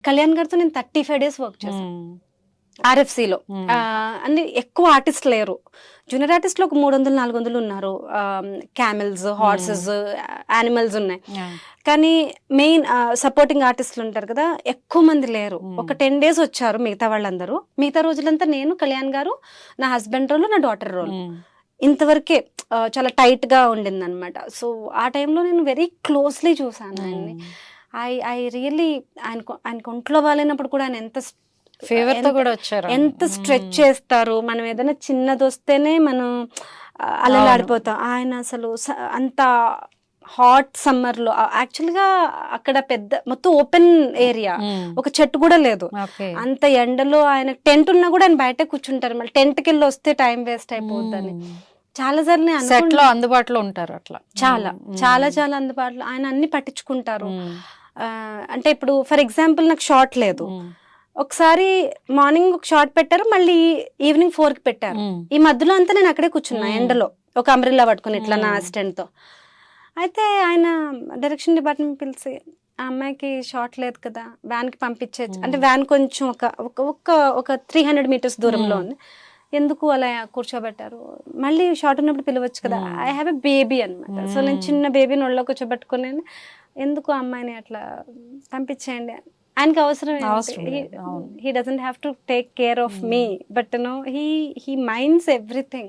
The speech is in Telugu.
కళ్యాణ్ గారితో నేను 35 డేస్ వర్క్ చేశాను RFCలో. అన్ని ఎక్కువ ఆర్టిస్ట్ లేరు, జూనియర్ ఆర్టిస్ట్లో ఒక 300-400 ఉన్నారు. క్యామెల్స్, హార్సెస్, యానిమల్స్ ఉన్నాయి. కానీ మెయిన్ సపోర్టింగ్ ఆర్టిస్టులు ఉంటారు కదా, ఎక్కువ మంది లేరు. ఒక 10 డేస్ వచ్చారు మిగతా వాళ్ళందరూ. మిగతా రోజులంతా నేను, కళ్యాణ్ గారు, నా హస్బెండ్ రోల్, నా డాటర్ రోల్, ఇంతవరకే చాలా టైట్ గా ఉండింది అనమాట. సో ఆ టైంలో నేను వెరీ క్లోజ్లీ చూసాను ఆయన్ని. ఐ రియల్లీ ఆయనకు ఒంట్లో బాగాలేనప్పుడు కూడా ఆయన ఎంత స్ట్రెచ్ చేస్తారు. మనం ఏదైనా చిన్నది వస్తేనే మనం అలలాడిపోతాం. ఆయన అసలు అంత హాట్ సమ్మర్ లో, యాక్చువల్గా అక్కడ పెద్ద మొత్తం ఓపెన్ ఏరియా, ఒక చెట్టు కూడా లేదు. అంత ఎండలో ఆయన టెంట్ ఉన్నా కూడా ఆయన బయట కూర్చుంటారు. మళ్ళీ టెంట్కి వెళ్ళి వస్తే టైం వేస్ట్ అయిపోద్దని చాలా సార్లు అందుబాటులో ఉంటారు. అట్లా చాలా చాలా చాలా అందుబాటులో ఆయన అన్ని పట్టించుకుంటారు. అంటే ఇప్పుడు ఫర్ ఎగ్జాంపుల్ నాకు షార్ట్ లేదు, ఒకసారి మార్నింగ్ ఒక షార్ట్ పెట్టారు, మళ్ళీ ఈవినింగ్ 4కి పెట్టారు. ఈ మధ్యలో అంతా నేను అక్కడే కూర్చున్నా ఎండలో, ఒక అంబ్రెల్లా పట్టుకుని ఇట్లా నా అసిస్టెంట్ తో. అయితే ఆయన డైరెక్షన్ డిపార్ట్మెంట్ పిలిచి, ఆ అమ్మాయికి షార్ట్ లేదు కదా, వ్యాన్ కి పంపించేచ్చు అంటే, వ్యాన్ కొంచెం ఒక 300 మీటర్స్ దూరంలో ఉంది, ఎందుకు అలా కూర్చోబెట్టారు, మళ్ళీ షార్ట్ ఉన్నప్పుడు పిలవచ్చు కదా. ఐ హ్యావ్ ఎ బేబీ అనమాట. సో నేను చిన్న బేబీని ఒళ్ళో కూర్చోబెట్టుకుని, ఎందుకు అమ్మాయిని అట్లా పంపించేయండి, ఆయనకి అవసరం, he doesn't have to take care of me, but no he minds everything.